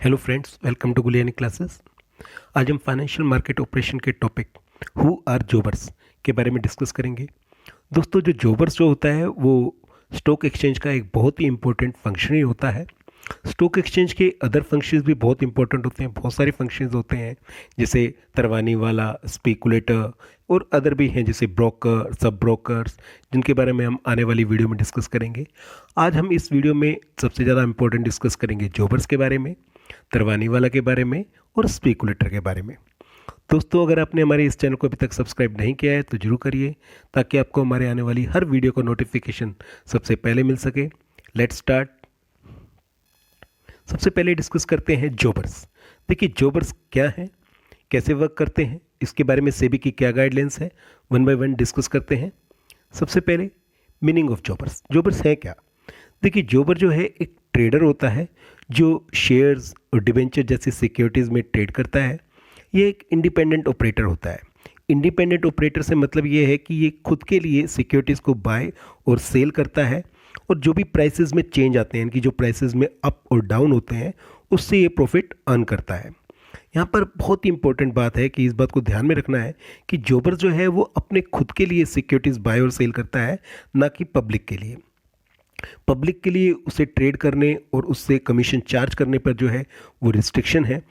Hello friends, welcome to Guliyani classes. आज हम financial market operation के टॉपिक हु आर जॉबर्स के बारे में डिस्कस करेंगे। दोस्तों, जो जॉबर्स जो होता है वो स्टॉक एक्सचेंज का एक बहुत ही इंपॉर्टेंट फंक्शन ही होता है। स्टॉक एक्सचेंज के अदर फंक्शंस भी बहुत इंपॉर्टेंट होते हैं, बहुत सारे फंक्शंस होते हैं जैसे तरवानी वाला, स्पेकुलेटर और अदर भी हैं जैसे ब्रोकर, सब ब्रोकर्स, जिनके बारे में हम आने वाली वीडियो में डिस्कस करेंगे। आज हम इस वीडियो में सबसे ज़्यादा इंपॉर्टेंट डिस्कस करेंगे जॉबर्स के बारे में, तरवानी वाला के बारे में और स्पेकुलेटर के बारे में। दोस्तों, अगर आपने हमारे इस चैनल को अभी तक सब्सक्राइब नहीं किया है तो जरूर करिए, ताकि आपको हमारे आने वाली हर वीडियो का नोटिफिकेशन सबसे पहले मिल सके। Let's start. सबसे पहले डिस्कस करते हैं जॉबर्स। देखिए, जॉबर्स क्या हैं, कैसे वर्क करते हैं, इसके बारे में सेबी की क्या गाइडलाइंस है, वन बाय वन डिस्कस करते हैं। सबसे पहले मीनिंग ऑफ जॉबर्स। जॉबर्स है क्या? देखिए, जॉबर जो है एक ट्रेडर होता है जो शेयर्स और डिबेंचर जैसी सिक्योरिटीज़ में ट्रेड करता है। ये एक इंडिपेंडेंट ऑपरेटर होता है। इंडिपेंडेंट ऑपरेटर से मतलब ये है कि ये खुद के लिए सिक्योरिटीज़ को बाय और सेल करता है, और जो भी प्राइसेस में चेंज आते हैं, इनकी जो प्राइसेस में अप और डाउन होते हैं, उससे ये प्रॉफिट अर्न करता है। यहाँ पर बहुत ही इंपॉर्टेंट बात है कि इस बात को ध्यान में रखना है कि जॉबर जो है वो अपने खुद के लिए सिक्योरिटीज़ बाय और सेल करता है, ना कि पब्लिक के लिए। पब्लिक के लिए उसे ट्रेड करने और उससे कमीशन चार्ज करने पर जो है वो रिस्ट्रिक्शन है।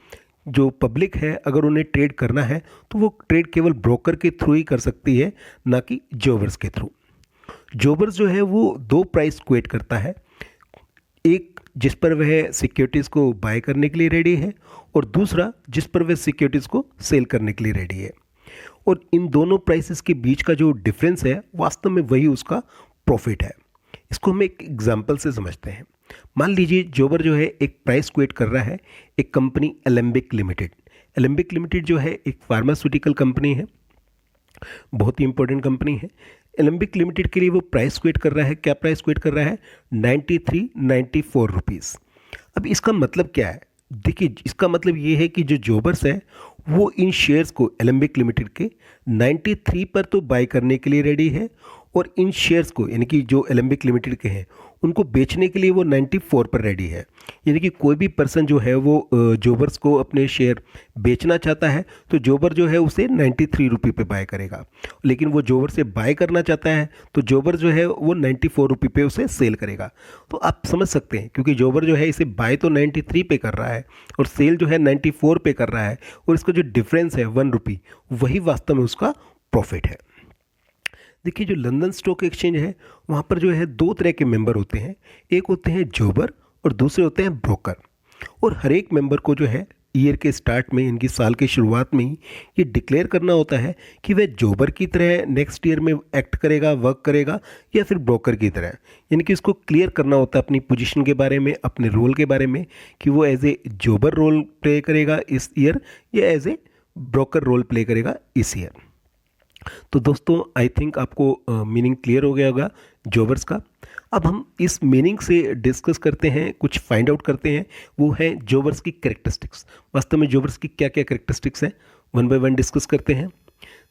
जो पब्लिक है, अगर उन्हें ट्रेड करना है तो वो ट्रेड केवल ब्रोकर के थ्रू ही कर सकती है, ना कि जॉबर्स के थ्रू। जॉबर्स जो है वो दो प्राइस क्वेट करता है, एक जिस पर वह सिक्योरिटीज़ को बाय करने के लिए रेडी है, और दूसरा जिस पर वह सिक्योरिटीज़ को सेल करने के लिए रेडी है। और इन दोनों प्राइसेस के बीच का जो डिफरेंस है, वास्तव में वही उसका प्रॉफिट है। इसको हम एक एग्जांपल से समझते हैं। मान लीजिए जॉबर जो है एक प्राइस क्वेट कर रहा है एक company Alembic limited. Alembic limited जो है एक फार्मास्यूटिकल कंपनी है, बहुत ही इंपॉर्टेंट कंपनी है। एलेम्बिक लिमिटेड के लिए वो प्राइस क्वेट कर रहा है, क्या प्राइस क्वेट कर रहा है? 93-94 रुपीज़। अब इसका मतलब क्या है? देखिए, इसका मतलब ये है कि जो जॉबर्स है वो इन शेयर्स को एलेम्बिक लिमिटेड के 93 पर तो बाय करने के लिए रेडी है, और इन शेयर्स को, यानी कि जो एलेम्बिक लिमिटेड के हैं, उनको बेचने के लिए वो 94 पर रेडी है। यानी कि कोई भी पर्सन जो है वो जॉबर्स को अपने शेयर बेचना चाहता है तो जॉबर जो है उसे 93 रुपये पे बाय करेगा, लेकिन वो जॉबर से बाय करना चाहता है तो जॉबर जो है वो 94 रुपये पे उसे सेल करेगा। तो आप समझ सकते हैं, क्योंकि जॉबर जो है इसे बाय तो 93 पे कर रहा है और सेल जो है 94 पे कर रहा है, और इसका जो डिफरेंस है 1 रुपये, वही वास्तव में उसका प्रॉफिट है। देखिए, जो लंदन स्टॉक एक्सचेंज है वहाँ पर जो है दो तरह के मेंबर होते हैं, एक होते हैं जॉबर और दूसरे होते हैं ब्रोकर। और हर एक मेंबर को जो है ईयर के स्टार्ट में, इनकी साल की शुरुआत में ही ये डिक्लेयर करना होता है कि वह जॉबर की तरह नेक्स्ट ईयर में एक्ट करेगा, वर्क करेगा, या फिर ब्रोकर की तरह। यानी कि इसको क्लियर करना होता है अपनी पोजीशन के बारे में, अपने रोल के बारे में, कि वो as a jobber role play करेगा इस ईयर या as a broker role play करेगा इस ईयर। तो दोस्तों, आई थिंक आपको मीनिंग क्लियर हो गया होगा जॉबर्स का। अब हम इस मीनिंग से डिस्कस करते हैं, कुछ फाइंड आउट करते हैं, वो है जॉबर्स की कैरेक्टरिस्टिक्स। वास्तव में जॉबर्स की क्या क्या कैरेक्टरिस्टिक्स हैं, वन बाय वन डिस्कस करते हैं।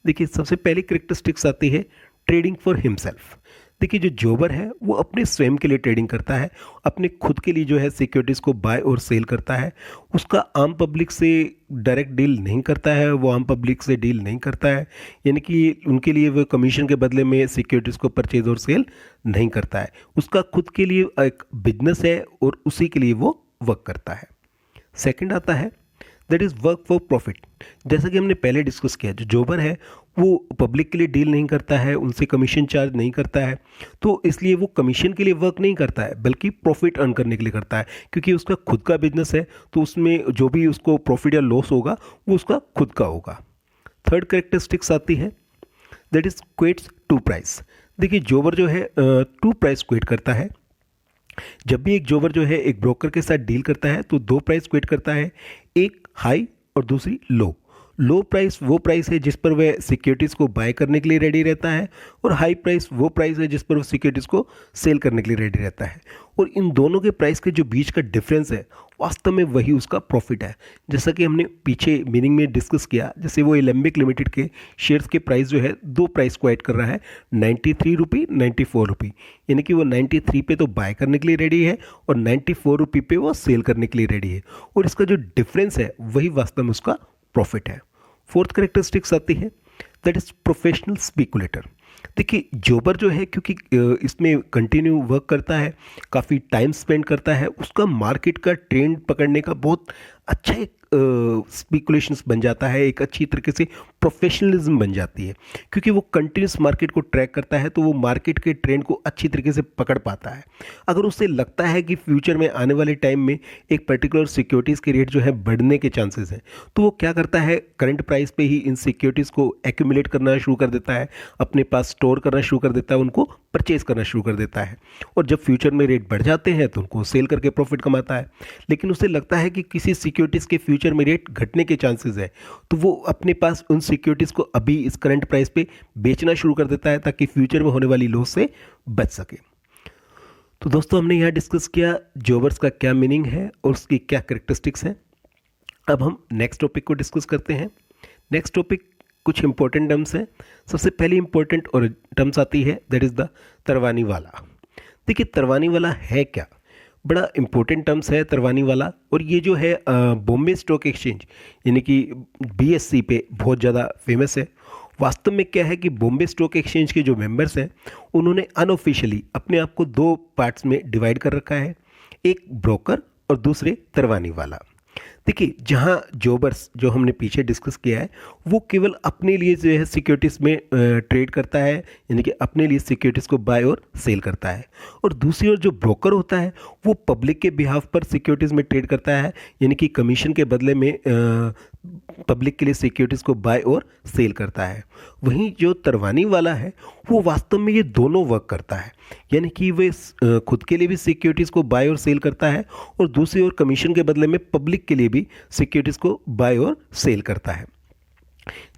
देखिए, सबसे पहली कैरेक्टरिस्टिक्स आती है ट्रेडिंग फॉर हिमसेल्फ। देखिए, जो जॉबर है वो अपने स्वयं के लिए ट्रेडिंग करता है, अपने खुद के लिए जो है सिक्योरिटीज़ को बाय और सेल करता है। उसका आम पब्लिक से डायरेक्ट डील नहीं करता है, वो आम पब्लिक से डील नहीं करता है, यानी कि उनके लिए वो कमीशन के बदले में सिक्योरिटीज़ को परचेज और सेल नहीं करता है। उसका खुद के लिए एक बिजनेस है और उसी के लिए वो वर्क करता है। सेकंड आता है that is work for profit. जैसा कि हमने पहले डिस्कस किया, जो जॉबर है वो पब्लिक के लिए डील नहीं करता है, उनसे कमीशन चार्ज नहीं करता है, तो इसलिए वो कमीशन के लिए वर्क नहीं करता है, बल्कि प्रॉफिट अर्न करने के लिए करता है, क्योंकि उसका खुद का बिजनेस है, तो उसमें जो भी उसको प्रॉफिट या लॉस होगा वो उसका खुद का होगा। थर्ड कैरेक्टरिस्टिक्स आती है that is quotes two price. देखिए, जॉबर जो है टू प्राइस क्वेट करता है। जब भी एक जॉबर जो है एक ब्रोकर के साथ डील करता है तो दो प्राइस क्वेट करता है, एक हाई और दूसरी लो। लो प्राइस वो प्राइस है जिस पर वह सिक्योरिटीज़ को बाय करने के लिए रेडी रहता है, और हाई प्राइस वो प्राइस है जिस पर वो सिक्योरिटीज़ को सेल करने के लिए रेडी रहता है। और इन दोनों के प्राइस के जो बीच का डिफरेंस है, वास्तव में वही उसका प्रॉफिट है। जैसा कि हमने पीछे मीनिंग में डिस्कस किया, जैसे वो एलेम्बिक लिमिटेड के शेयर्स के प्राइस जो है दो प्राइस को ऐड कर रहा है, 93 रुपी, 94 रुपी, यानी कि वो 93 पे तो बाय करने के लिए रेडी है और 94 रुपी पे वो सेल करने के लिए रेडी है, और इसका जो डिफरेंस है वही वास्तव में उसका प्रॉफिट है। फोर्थ करेक्टरिस्टिक्स आती है, दैट इज प्रोफेशनल स्पेकुलेटर। देखिए जोबर जो है, क्योंकि इसमें कंटिन्यू वर्क करता है, काफ़ी टाइम स्पेंड करता है, उसका मार्केट का ट्रेंड पकड़ने का बहुत अच्छा एक स्पेकुलेशंस बन जाता है, एक अच्छी तरीके से प्रोफेशनलिज्म बन जाती है, क्योंकि वो कंटिन्यूस मार्केट को ट्रैक करता है तो वो मार्केट के ट्रेंड को अच्छी तरीके से पकड़ पाता है। अगर उसे लगता है कि फ्यूचर में आने वाले टाइम में एक पर्टिकुलर सिक्योरिटीज़ के रेट जो है बढ़ने के चांसेस हैं, तो वो क्या करता है, करंट प्राइस पे ही इन सिक्योरिटीज़ को एक्यूमुलेट करना शुरू कर देता है, अपने पास स्टोर करना शुरू कर देता है, उनको परचेज करना शुरू कर देता है, और जब फ्यूचर में रेट बढ़ जाते हैं तो उनको सेल करके प्रॉफिट कमाता है। लेकिन उसे लगता है कि किसी सिक्योरिटीज़ के फ्यूचर में रेट घटने के चांसेस है, तो वो अपने पास उन सिक्योरिटीज़ को अभी इस करंट प्राइस पे बेचना शुरू कर देता है ताकि फ्यूचर में होने वाली लॉस से बच सके। तो दोस्तों हमने यहाँ डिस्कस किया जोबर्स का क्या मीनिंग है और उसकी क्या करेक्टरिस्टिक्स हैं। अब हम नेक्स्ट टॉपिक को डिस्कस करते हैं। नेक्स्ट टॉपिक कुछ इंपॉर्टेंट टर्म्स हैं। सबसे पहली इंपॉर्टेंट और टर्म्स आती है, दैट इज़ द तरवानी वाला। देखिए तरवानी वाला है क्या, बड़ा इंपॉर्टेंट टर्म्स है तरवानी वाला, और ये जो है बॉम्बे स्टॉक एक्सचेंज यानी कि BSE पे बहुत ज़्यादा फेमस है। वास्तव में क्या है कि बॉम्बे स्टॉक एक्सचेंज के जो मेंबर्स हैं उन्होंने अनऑफिशियली अपने आप को दो पार्ट्स में डिवाइड कर रखा है, एक ब्रोकर और दूसरे तरवानी वाला। देखिए जहाँ जोबर्स जो हमने पीछे डिस्कस किया है वो केवल अपने लिए जो है सिक्योरिटीज़ में ट्रेड करता है, यानी कि अपने लिए सिक्योरिटीज़ को बाय और सेल करता है, और दूसरी ओर जो ब्रोकर होता है वो पब्लिक के बिहाफ पर सिक्योरिटीज़ में ट्रेड करता है, यानी कि कमीशन के बदले में पब्लिक के लिए सिक्योरिटीज़ को बाय और सेल करता है। वहीं जो तरवानी वाला है वो वास्तव में ये दोनों वर्क करता है, यानी कि वे खुद के लिए भी सिक्योरिटीज़ को बाय और सेल करता है और दूसरी ओर कमीशन के बदले में पब्लिक के लिए भी सिक्योरिटीज़ को बाय और सेल करता है।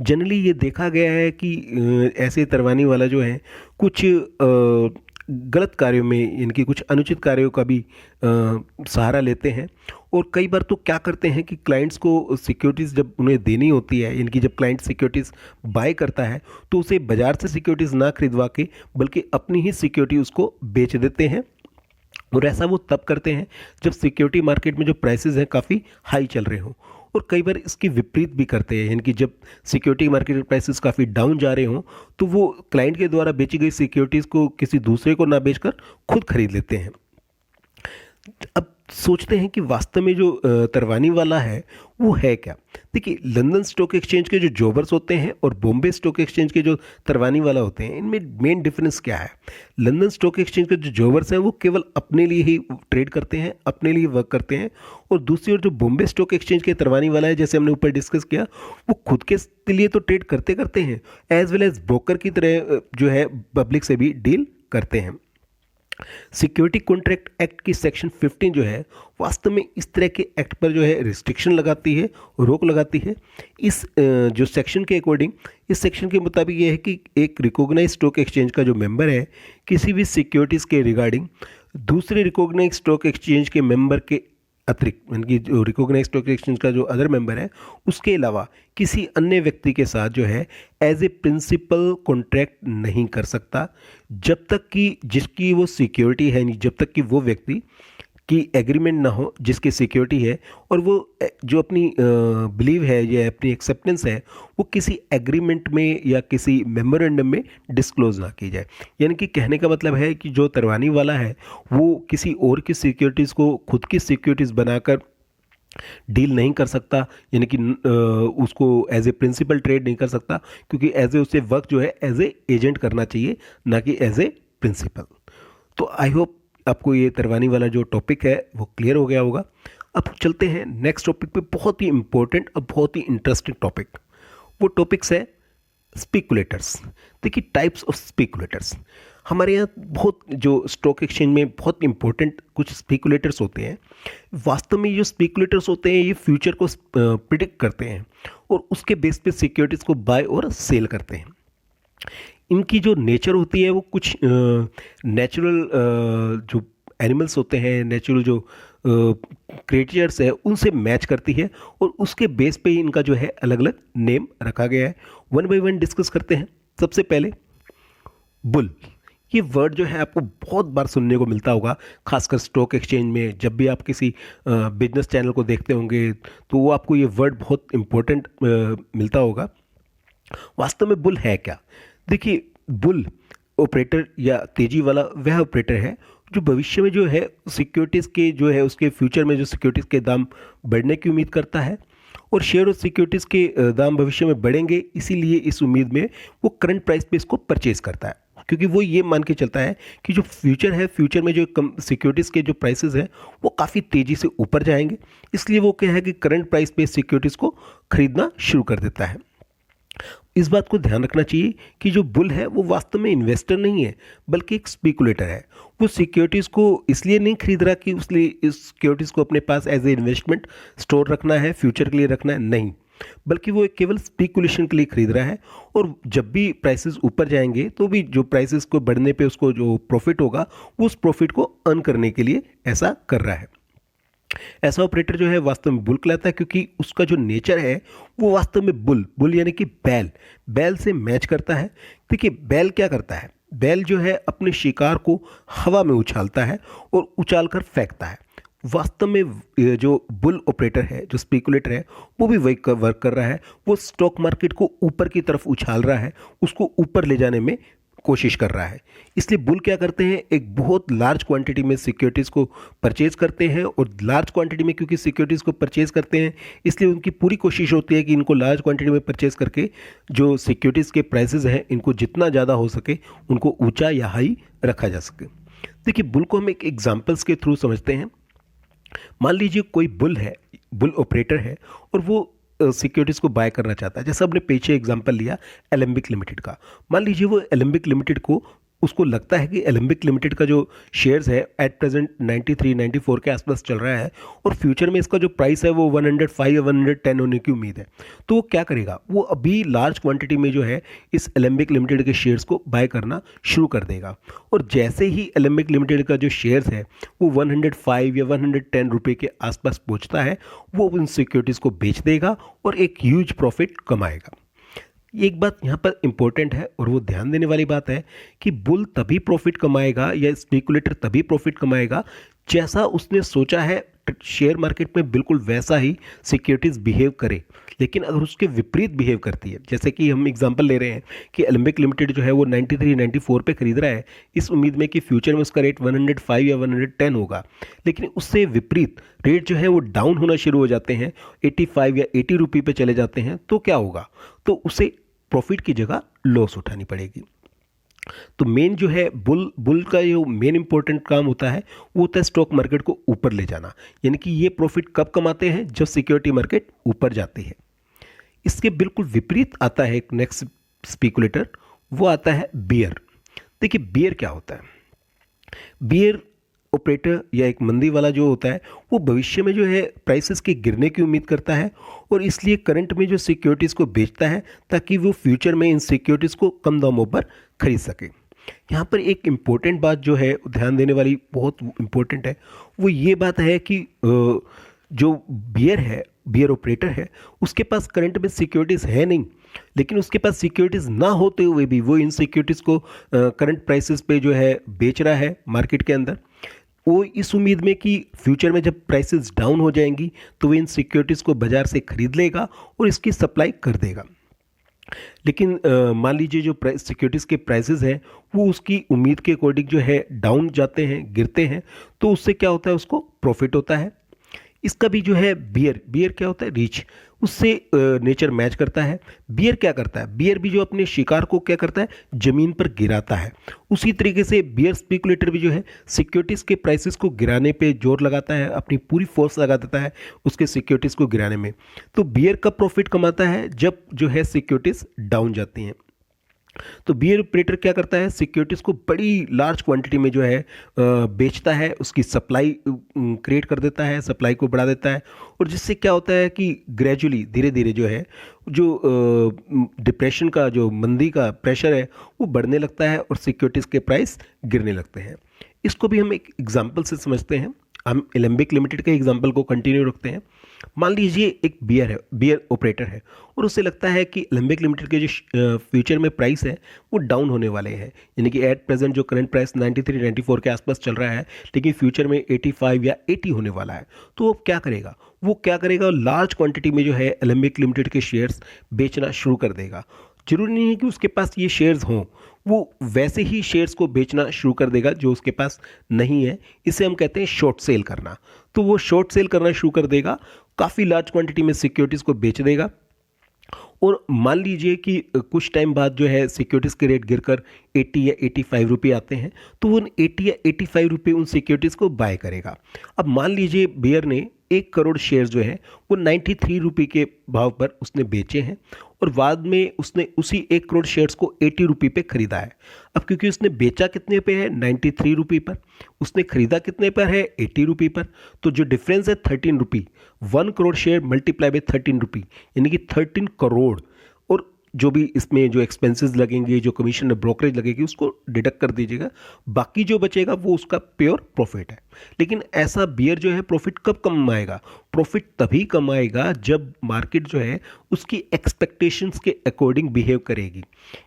जनरली ये देखा गया है कि ऐसे तरवानी वाला जो है कुछ गलत कार्यों में, यानी कि कुछ अनुचित कार्यों का भी सहारा लेते हैं, और कई बार तो क्या करते हैं कि क्लाइंट्स को सिक्योरिटीज़ जब उन्हें देनी होती है, यानी कि जब क्लाइंट सिक्योरिटीज़ बाय करता है तो उसे बाज़ार से सिक्योरिटीज़ ना खरीदवा के बल्कि अपनी ही सिक्योरिटी उसको बेच देते हैं, और ऐसा वो तब करते हैं जब सिक्योरिटी मार्केट में जो प्राइसेस हैं काफ़ी हाई चल रहे हों, और कई बार इसकी विपरीत भी करते हैं, यानी कि जब सिक्योरिटी मार्केट के प्राइसेस काफ़ी डाउन जा रहे हों तो वो क्लाइंट के द्वारा बेची गई सिक्योरिटीज़ को किसी दूसरे को ना बेचकर खुद खरीद लेते हैं। अब सोचते हैं कि वास्तव में जो तरवानी वाला है वो है क्या। देखिए लंदन स्टॉक एक्सचेंज के जो जोबर्स होते हैं और बॉम्बे स्टॉक एक्सचेंज के जो तरवानी वाला होते हैं, इनमें मेन डिफरेंस क्या है। लंदन स्टॉक एक्सचेंज के जो जोबर्स हैं वो केवल अपने लिए ही ट्रेड करते हैं, अपने लिए वर्क करते हैं, और दूसरी ओर जो बॉम्बे स्टॉक एक्सचेंज के तरवानी वाला है, जैसे हमने ऊपर डिस्कस किया, वो खुद के लिए तो ट्रेड करते करते हैं एज वेल एज ब्रोकर की तरह जो है पब्लिक से भी डील करते हैं। सिक्योरिटी कॉन्ट्रैक्ट एक्ट की सेक्शन 15 जो है वास्तव में इस तरह के एक्ट पर जो है रिस्ट्रिक्शन लगाती है, रोक लगाती है। इस जो सेक्शन के अकॉर्डिंग, इस सेक्शन के मुताबिक ये है कि एक रिकॉग्नाइज स्टॉक एक्सचेंज का जो मेंबर है किसी भी सिक्योरिटीज़ के रिगार्डिंग दूसरे रिकॉग्नाइज स्टॉक एक्सचेंज के मेंबर के अतिरिक्त, यानी कि जो रिकॉग्नाइज स्टॉक एक्सचेंज का जो अदर मेंबर है उसके अलावा किसी अन्य व्यक्ति के साथ जो है एज ए प्रिंसिपल कॉन्ट्रैक्ट नहीं कर सकता, जब तक कि जिसकी वो सिक्योरिटी है, जब तक कि वो व्यक्ति की एग्रीमेंट ना हो जिसकी सिक्योरिटी है, और वो जो अपनी बिलीव है या अपनी एक्सेप्टेंस है वो किसी एग्रीमेंट में या किसी मेमोरेंडम में डिस्क्लोज ना की जाए। यानी कि कहने का मतलब है कि जो तरवानी वाला है वो किसी और की सिक्योरिटीज़ को खुद की सिक्योरिटीज़ बनाकर डील नहीं कर सकता, यानी कि उसको एज ए प्रिंसिपल ट्रेड नहीं कर सकता, क्योंकि एज ए उसे वर्क जो है एज ए एजेंट करना चाहिए, ना कि एज ए प्रिंसिपल। तो आई होप आपको ये तरवानी वाला जो टॉपिक है वो क्लियर हो गया होगा। अब चलते हैं नेक्स्ट टॉपिक पे, बहुत ही इंपॉर्टेंट और बहुत ही इंटरेस्टिंग टॉपिक। वो टॉपिक्स है स्पेकुलेटर्स। देखिए टाइप्स ऑफ स्पेकुलेटर्स, हमारे यहाँ बहुत जो स्टॉक एक्सचेंज में बहुत इंपॉर्टेंट कुछ स्पेकुलेटर्स होते हैं। वास्तव में जो स्पेकुलेटर्स होते हैं ये फ्यूचर को प्रिडिक्ट करते हैं और उसके बेस पे सिक्योरिटीज़ को बाय और सेल करते हैं। इनकी जो नेचर होती है वो कुछ नेचुरल जो एनिमल्स होते हैं, नेचुरल जो क्रिएचर्स है उनसे मैच करती है और उसके बेस पे ही इनका जो है अलग अलग नेम रखा गया है। वन बाय वन डिस्कस करते हैं। सबसे पहले बुल, ये वर्ड जो है आपको बहुत बार सुनने को मिलता होगा, खासकर स्टॉक एक्सचेंज में। जब भी आप किसी बिजनेस चैनल को देखते होंगे तो वो आपको ये वर्ड बहुत इंपॉर्टेंट मिलता होगा। वास्तव में बुल है क्या? देखिए, बुल ऑपरेटर या तेजी वाला वह ऑपरेटर है जो भविष्य में जो है सिक्योरिटीज़ के जो है उसके फ्यूचर में जो सिक्योरिटीज़ के दाम बढ़ने की उम्मीद करता है और शेयर और सिक्योरिटीज़ के दाम भविष्य में बढ़ेंगे, इसीलिए इस उम्मीद में वो करंट प्राइस पे इसको परचेज करता है, क्योंकि वो ये मान के चलता है कि जो फ्यूचर है, फ्यूचर में जो कम सिक्योरिटीज़ के जो प्राइसेस हैं वो काफ़ी तेज़ी से ऊपर जाएंगे, इसलिए वो क्या है कि करंट प्राइस पे सिक्योरिटीज़ को खरीदना शुरू कर देता है। इस बात को ध्यान रखना चाहिए कि जो बुल है वो वास्तव में इन्वेस्टर नहीं है, बल्कि एक स्पेकुलेटर है। वो सिक्योरिटीज़ को इसलिए नहीं खरीद रहा कि उसने इस सिक्योरिटीज़ को अपने पास एज ए इन्वेस्टमेंट स्टोर रखना है, फ्यूचर के लिए रखना है, नहीं, बल्कि वो एक केवल स्पेकुलेशन के लिए खरीद रहा है। और जब भी प्राइसेस ऊपर जाएंगे तो भी जो प्राइसेस को बढ़ने पे उसको जो प्रॉफिट होगा वो उस प्रॉफिट को अर्न करने के लिए ऐसा कर रहा है। ऐसा ऑपरेटर जो है वास्तव में बुल कहलाता है, क्योंकि उसका जो नेचर है वो वास्तव में बुल यानी कि बैल से मैच करता है। देखिए, बैल क्या करता है? बैल जो है अपने शिकार को हवा में उछालता है और उछाल कर फेंकता है। वास्तव में जो बुल ऑपरेटर है, जो स्पेकुलेटर है, वो भी वही वर्क कर रहा है। वो स्टॉक मार्केट को ऊपर की तरफ उछाल रहा है, उसको ऊपर ले जाने में कोशिश कर रहा है। इसलिए बुल क्या करते हैं, एक बहुत लार्ज क्वांटिटी में सिक्योरिटीज़ को परचेज करते हैं और लार्ज क्वांटिटी में क्योंकि सिक्योरिटीज़ को परचेज करते हैं इसलिए उनकी पूरी कोशिश होती है कि इनको लार्ज क्वांटिटी में परचेज करके जो सिक्योरिटीज़ के प्राइसेस हैं इनको जितना ज़्यादा हो सके उनको ऊंचा या हाई रखा जा सके। देखिए, बुल को हम एक एग्जाम्पल्स के थ्रू समझते हैं। मान लीजिए कोई बुल ऑपरेटर है और वो सिक्योरिटीज़ को बाय करना चाहता है। जैसा हमने पीछे एग्जांपल लिया एलेम्बिक लिमिटेड का। मान लीजिए वो एलेम्बिक लिमिटेड को उसको लगता है कि एलेम्बिक लिमिटेड का जो शेयर्स है एट प्रेजेंट 93-94 के आसपास चल रहा है और फ्यूचर में इसका जो प्राइस है वो 105 या 110 होने की उम्मीद है। तो वो क्या करेगा? वो अभी लार्ज क्वांटिटी में जो है इस एलेम्बिक लिमिटेड के शेयर्स को बाय करना शुरू कर देगा और जैसे ही एलेम्बिक लिमिटेड का जो शेयर्स है वो 105 या 110 रुपये के आसपास पहुँचता है, वो उन सिक्योरिटीज़ को बेच देगा और एक ह्यूज प्रॉफिट कमाएगा। एक बात यहाँ पर इंपॉर्टेंट है और वो ध्यान देने वाली बात है कि बुल तभी प्रॉफिट कमाएगा या स्पेकुलेटर तभी प्रॉफिट कमाएगा जैसा उसने सोचा है शेयर मार्केट में बिल्कुल वैसा ही सिक्योरिटीज़ बिहेव करे। लेकिन अगर उसके विपरीत बिहेव करती है, जैसे कि हम एग्जांपल ले रहे हैं कि एलेम्बिक लिमिटेड जो है वो 93-94 पे खरीद रहा है इस उम्मीद में कि फ्यूचर में उसका रेट 105 या 110 होगा, लेकिन उससे विपरीत रेट जो है वो डाउन होना शुरू हो जाते हैं, 85 या 80 रुपये पे चले जाते हैं, तो क्या होगा? तो उसे प्रॉफिट की जगह लॉस उठानी पड़ेगी। तो मेन जो है बुल का जो मेन इंपॉर्टेंट काम होता है वो होता है स्टॉक मार्केट को ऊपर ले जाना। यानी कि ये प्रॉफिट कब कमाते हैं? जब सिक्योरिटी मार्केट ऊपर जाती है। इसके बिल्कुल विपरीत आता है एक नेक्स्ट स्पेकुलेटर, वो आता है बियर। देखिए, बियर क्या होता है? बियर ऑपरेटर या एक मंदी वाला जो होता है वो भविष्य में जो है प्राइसेस के गिरने की उम्मीद करता है और इसलिए करंट में जो सिक्योरिटीज़ को बेचता है ताकि वो फ्यूचर में इन सिक्योरिटीज़ को कम दामों पर खरीद सके। यहाँ पर एक इम्पोर्टेंट बात जो है ध्यान देने वाली, बहुत इम्पोर्टेंट है, वो ये बात है कि जो बियर ऑपरेटर है उसके पास करंट में सिक्योरिटीज़ है नहीं, लेकिन उसके पास सिक्योरिटीज़ ना होते हुए भी वो इन सिक्योरिटीज़ को करंट प्राइसेस पे जो है बेच रहा है मार्केट के अंदर। वो इस उम्मीद में कि फ्यूचर में जब प्राइसेस डाउन हो जाएंगी तो वो इन सिक्योरिटीज़ को बाज़ार से खरीद लेगा और इसकी सप्लाई कर देगा। लेकिन मान लीजिए जो सिक्योरिटीज़ के प्राइसेस हैं वो उसकी उम्मीद के अकॉर्डिंग जो है डाउन जाते हैं, गिरते हैं, तो उससे क्या होता है? उसको प्रॉफिट होता है। इसका भी जो है बियर क्या होता है? रीच, उससे नेचर मैच करता है। बियर क्या करता है? बियर भी जो अपने शिकार को क्या करता है? ज़मीन पर गिराता है। उसी तरीके से बियर स्पेकुलेटर भी जो है सिक्योरिटीज़ के प्राइसेस को गिराने पे जोर लगाता है, अपनी पूरी फोर्स लगा देता है उसके सिक्योरिटीज़ को गिराने में। तो बियर कब प्रॉफिट कमाता है? जब जो है सिक्योरिटीज़ डाउन जाती हैं। तो बियर ऑपरेटर क्या करता है? सिक्योरिटीज़ को बड़ी लार्ज क्वांटिटी में जो है बेचता है, उसकी सप्लाई क्रिएट कर देता है, सप्लाई को बढ़ा देता है और जिससे क्या होता है कि ग्रेजुअली धीरे धीरे जो है जो डिप्रेशन का, जो मंदी का प्रेशर है वो बढ़ने लगता है और सिक्योरिटीज़ के प्राइस गिरने लगते हैं। इसको भी हम एक एग्जांपल से समझते हैं। हम एलेम्बिक लिमिटेड के एग्जांपल को कंटिन्यू रखते हैं। मान लीजिए एक बियर है, बियर ऑपरेटर है, और उसे लगता है कि एलेम्बिक लिमिटेड के जो फ्यूचर में प्राइस है वो डाउन होने वाले हैं, यानी कि एट प्रेजेंट जो करंट प्राइस 93 94 के आसपास चल रहा है, लेकिन फ्यूचर में 85 या 80 होने वाला है। तो वो क्या करेगा, लार्ज क्वांटिटी में जो है एलेम्बिक लिमिटेड के शेयर्स बेचना शुरू कर देगा। जरूरी नहीं है कि उसके पास ये शेयर्स हों, वो वैसे ही शेयर्स को बेचना शुरू कर देगा जो उसके पास नहीं है। इसे हम कहते हैं शॉर्ट सेल करना। तो वो शॉर्ट सेल करना शुरू कर देगा, काफ़ी लार्ज क्वांटिटी में सिक्योरिटीज़ को बेच देगा, और मान लीजिए कि कुछ टाइम बाद जो है सिक्योरिटीज़ के रेट गिरकर 80 या 85 रुपये आते हैं, तो वो उन 80 या 85 रुपये उन सिक्योरिटीज़ को बाय करेगा। अब मान लीजिए बियर ने 1 करोड़ शेयर जो है वो 93 रुपये के भाव पर उसने बेचे हैं, और बाद में उसने उसी 1 करोड़ शेयर्स को 80 रुपये पे खरीदा है। अब क्योंकि उसने बेचा कितने पे है, 93 रुपये पर, उसने खरीदा कितने पर है, 80 रुपये पर, तो जो डिफरेंस है 13 रुपये, 1 करोड़ शेयर मल्टीप्लाई बाय 13 रुपये, यानी कि 13 करोड़। और जो भी इसमें जो एक्सपेंसेस लगेंगे, जो कमीशन ब्रोकरेज लगेगी, उसको डिडक्ट कर दीजिएगा, बाकी जो बचेगा वो उसका प्योर प्रॉफिट है। लेकिन ऐसा बियर जो है प्रॉफिट कब कमाएगा, प्रॉफिट तभी कमाएगा जब मार्केट जो है उसकी एक्सपेक्टेशंस के अकॉर्डिंग बिहेव करेगी।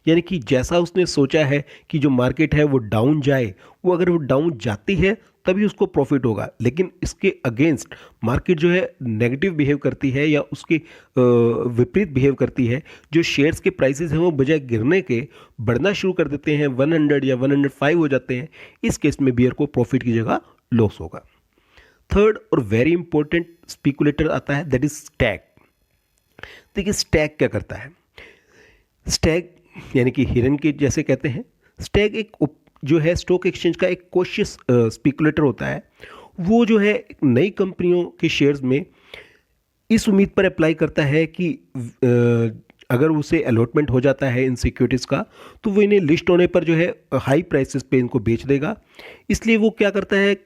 यानी कि जैसा उसने सोचा है कि जो मार्केट है वो डाउन जाए, वो अगर वो डाउन जाती है तभी उसको प्रॉफिट होगा। लेकिन इसके अगेंस्ट मार्केट जो है नेगेटिव बिहेव करती है या उसके विपरीत बिहेव करती है, जो शेयर्स के प्राइसेस हैं वो बजाय गिरने के बढ़ना शुरू कर देते हैं, 100 या 105 हो जाते हैं, इस केस में बियर को प्रॉफिट की जगह लॉस होगा। थर्ड और वेरी इंपॉर्टेंट स्पेकुलेटर आता है, दैट इज स्टैग। देखिए स्टैग क्या करता है, स्टैग यानी कि हिरन के जैसे कहते हैं। स्टैग एक जो है स्टॉक एक्सचेंज का एक कॉशियस स्पेकुलेटर होता है। वो जो है नई कंपनियों के शेयर्स में इस उम्मीद पर अप्लाई करता है कि अगर उसे अलॉटमेंट हो जाता है इन सिक्योरिटीज़ का, तो वो इन्हें लिस्ट होने पर जो है हाई प्राइसेस पे इनको बेच देगा। इसलिए वो क्या करता है,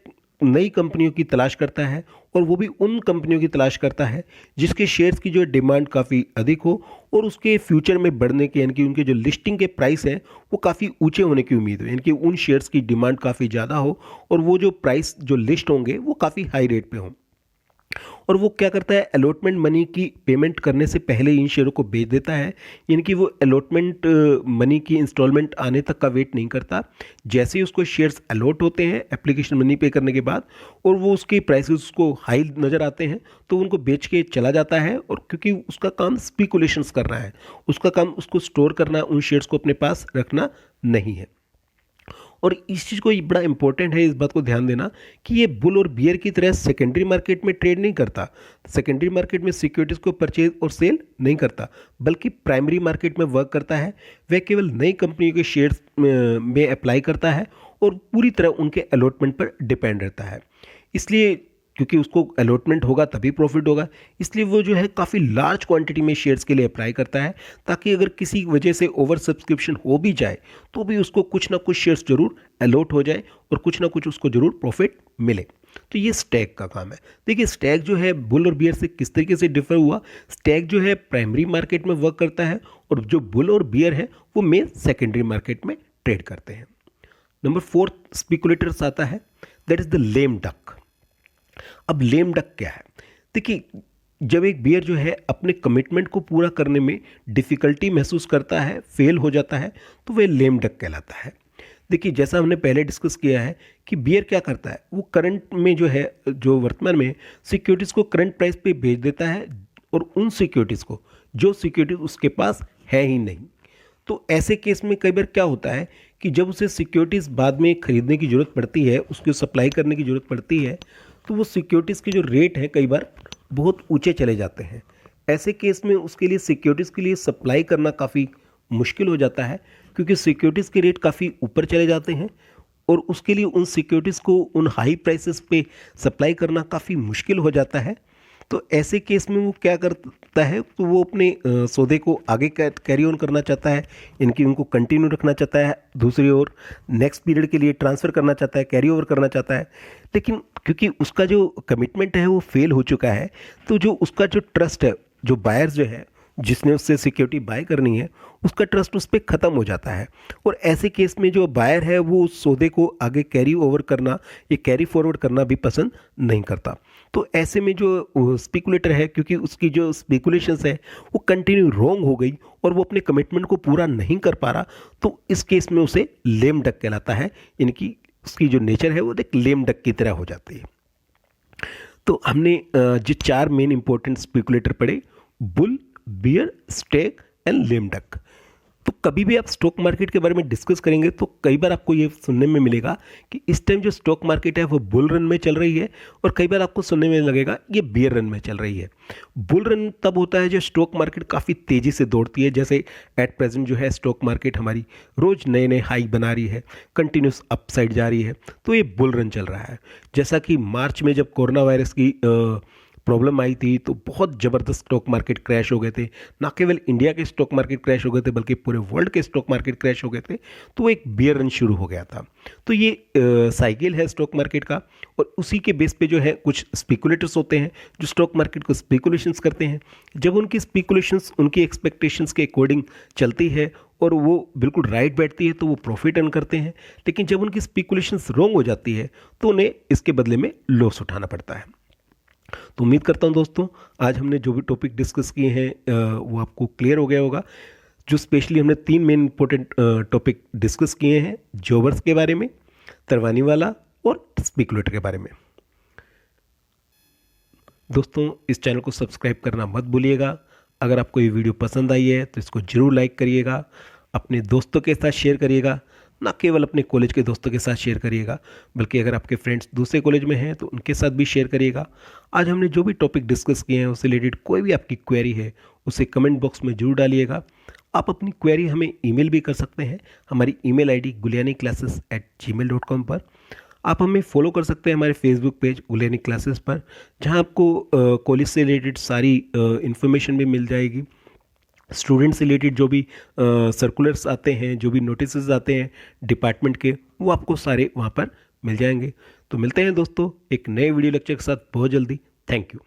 नई कंपनियों की तलाश करता है, और वो भी उन कंपनियों की तलाश करता है जिसके शेयर्स की जो डिमांड काफ़ी अधिक हो और उसके फ्यूचर में बढ़ने के, यानी कि उनके जो लिस्टिंग के प्राइस हैं वो काफ़ी ऊंचे होने की उम्मीद हो, यानी कि उन शेयर्स की डिमांड काफ़ी ज़्यादा हो और वो जो प्राइस जो लिस्ट होंगे वो काफ़ी हाई रेट पे हों। और वो क्या करता है, अलॉटमेंट मनी की पेमेंट करने से पहले इन शेयरों को बेच देता है, यानी कि वो अलॉटमेंट मनी की इंस्टॉलमेंट आने तक का वेट नहीं करता। जैसे ही उसको शेयर्स अलॉट होते हैं एप्लीकेशन मनी पे करने के बाद, और वो उसके प्राइसेस उसको हाई नज़र आते हैं, तो उनको बेच के चला जाता है। और क्योंकि उसका काम स्पेकुलेशंस करना है, उसका काम उसको स्टोर करना, उन शेयर्स को अपने पास रखना नहीं है। और इस चीज़ को बड़ा इंपॉर्टेंट है इस बात को ध्यान देना कि ये बुल और बियर की तरह सेकेंडरी मार्केट में ट्रेड नहीं करता। सेकेंडरी मार्केट में सिक्योरिटीज़ को परचेज और सेल नहीं करता, बल्कि प्राइमरी मार्केट में वर्क करता है। वह केवल नई कंपनियों के शेयर्स में अप्लाई करता है और पूरी तरह उनके अलॉटमेंट पर डिपेंड रहता है। इसलिए क्योंकि उसको अलॉटमेंट होगा तभी प्रॉफिट होगा, इसलिए वो जो है काफ़ी लार्ज क्वांटिटी में शेयर्स के लिए अप्लाई करता है, ताकि अगर किसी वजह से ओवर सब्सक्रिप्शन हो भी जाए तो भी उसको कुछ ना कुछ शेयर्स जरूर अलॉट हो जाए और कुछ ना कुछ उसको जरूर प्रॉफिट मिले। तो ये स्टैग का काम है। देखिए स्टैग जो है बुल और बियर से किस तरीके से डिफर हुआ। स्टैग जो है प्राइमरी मार्केट में वर्क करता है और जो बुल और बियर है वो मेन सेकेंडरी मार्केट में ट्रेड करते हैं। नंबर 4 स्पेकुलेटर्स आता है, that is the lame duck. अब लेम डक क्या है, देखिए जब एक बियर जो है अपने कमिटमेंट को पूरा करने में डिफ़िकल्टी महसूस करता है, फेल हो जाता है, तो वह लेम डक कहलाता है। देखिए जैसा हमने पहले डिस्कस किया है कि बियर क्या करता है, वो करंट में जो है, जो वर्तमान में सिक्योरिटीज़ को करंट प्राइस पे बेच देता है, और उन सिक्योरिटीज़ को जो सिक्योरिटीज़ उसके पास है ही नहीं। तो ऐसे केस में कई बार क्या होता है कि जब उसे सिक्योरिटीज़ बाद में खरीदने की ज़रूरत पड़ती है, उसको सप्लाई करने की ज़रूरत पड़ती है, तो वो सिक्योरिटीज़ के जो रेट हैं कई बार बहुत ऊंचे चले जाते हैं। ऐसे केस में उसके लिए सिक्योरिटीज़ के लिए सप्लाई करना काफ़ी मुश्किल हो जाता है, क्योंकि सिक्योरिटीज़ के रेट काफ़ी ऊपर चले जाते हैं और उसके लिए उन सिक्योरिटीज़ को उन हाई प्राइसेस पे सप्लाई करना काफ़ी मुश्किल हो जाता है। तो ऐसे केस में वो क्या करता है, तो वो अपने सौदे को आगे कैरी ऑन करना चाहता है, इनकी उनको कंटिन्यू रखना चाहता है, दूसरी ओर नेक्स्ट पीरियड के लिए ट्रांसफ़र करना चाहता है, कैरी ओवर करना चाहता है। लेकिन क्योंकि उसका जो कमिटमेंट है वो फेल हो चुका है, तो जो उसका जो ट्रस्ट है, जो बायर्स जो है जिसने उससे सिक्योरिटी बाय करनी है उसका ट्रस्ट उस पर ख़त्म हो जाता है। और ऐसे केस में जो बायर है वो उस सौदे को आगे कैरी ओवर करना या कैरी फॉरवर्ड करना भी पसंद नहीं करता। तो ऐसे में जो स्पेकुलेटर है, क्योंकि उसकी जो स्पेकुलेशंस है वो कंटिन्यू रॉन्ग हो गई और वो अपने कमिटमेंट को पूरा नहीं कर पा रहा, तो इस केस में उसे लेम डक कहलाता है। इनकी उसकी जो नेचर है वो एक लेम डक की तरह हो जाती है। तो हमने जो 4 मेन इंपॉर्टेंट स्पेकुलेटर पढ़े, bull, bear, stag and lame duck. तो कभी भी आप स्टॉक मार्केट के बारे में डिस्कस करेंगे तो कई बार आपको ये सुनने में मिलेगा कि इस टाइम जो स्टॉक मार्केट है वो बुल रन में चल रही है, और कई बार आपको सुनने में लगेगा ये बियर रन में चल रही है। बुल रन तब होता है जब स्टॉक मार्केट काफ़ी तेज़ी से दौड़ती है, जैसे एट प्रेजेंट जो है स्टॉक मार्केट हमारी रोज़ नए नए हाई बना रही है, कंटिन्यूस अपसाइड जा रही है, तो ये बुल रन चल रहा है। जैसा कि मार्च में जब कोरोना वायरस की प्रॉब्लम आई थी तो बहुत ज़बरदस्त स्टॉक मार्केट क्रैश हो गए थे। ना केवल इंडिया के स्टॉक मार्केट क्रैश हो गए थे बल्कि पूरे वर्ल्ड के स्टॉक मार्केट क्रैश हो गए थे, तो एक बियर रन शुरू हो गया था। तो ये साइकिल है स्टॉक मार्केट का, और उसी के बेस पे जो है कुछ स्पेकुलेटर्स होते हैं जो स्टॉक मार्केट को स्पेकुलेशंस करते हैं। जब उनकी स्पेकुलेशंस उनकी एक्सपेक्टेशंस के अकॉर्डिंग चलती है और वो बिल्कुल राइट बैठती है तो वो प्रॉफिट अर्न करते हैं, लेकिन जब उनकी स्पेकुलेशंस रॉन्ग हो जाती है तो उन्हें इसके बदले में लॉस उठाना पड़ता है। तो उम्मीद करता हूं दोस्तों आज हमने जो भी टॉपिक डिस्कस किए हैं वो आपको क्लियर हो गया होगा। जो स्पेशली हमने 3 मेन इंपॉर्टेंट टॉपिक डिस्कस किए हैं, जॉबर्स के बारे में, तरवानी वाला और स्पेकुलेटर के बारे में। दोस्तों इस चैनल को सब्सक्राइब करना मत भूलिएगा। अगर आपको ये वीडियो पसंद आई है तो इसको ज़रूर लाइक करिएगा, अपने दोस्तों के साथ शेयर करिएगा, ना केवल अपने कॉलेज के दोस्तों के साथ शेयर करिएगा बल्कि अगर आपके फ्रेंड्स दूसरे कॉलेज में हैं तो उनके साथ भी शेयर करिएगा। आज हमने जो भी टॉपिक डिस्कस किए हैं उससे रिलेटेड कोई भी आपकी क्वेरी है उसे कमेंट बॉक्स में जरूर डालिएगा। आप अपनी क्वेरी हमें ईमेल भी कर सकते हैं, हमारी ईमेल आईडी gulianiclasses@gmail.com पर। आप हमें फॉलो कर सकते हैं हमारे फेसबुक पेज गुलियानी क्लासेस पर, जहां आपको कॉलेज से रिलेटेड सारी इन्फॉर्मेशन भी मिल जाएगी। स्टूडेंट से रिलेटेड जो भी सर्कुलर्स आते हैं, जो भी नोटिस आते हैं डिपार्टमेंट के, वो आपको सारे वहाँ पर मिल जाएंगे। तो मिलते हैं दोस्तों एक नए वीडियो लेक्चर के साथ बहुत जल्दी। Thank you.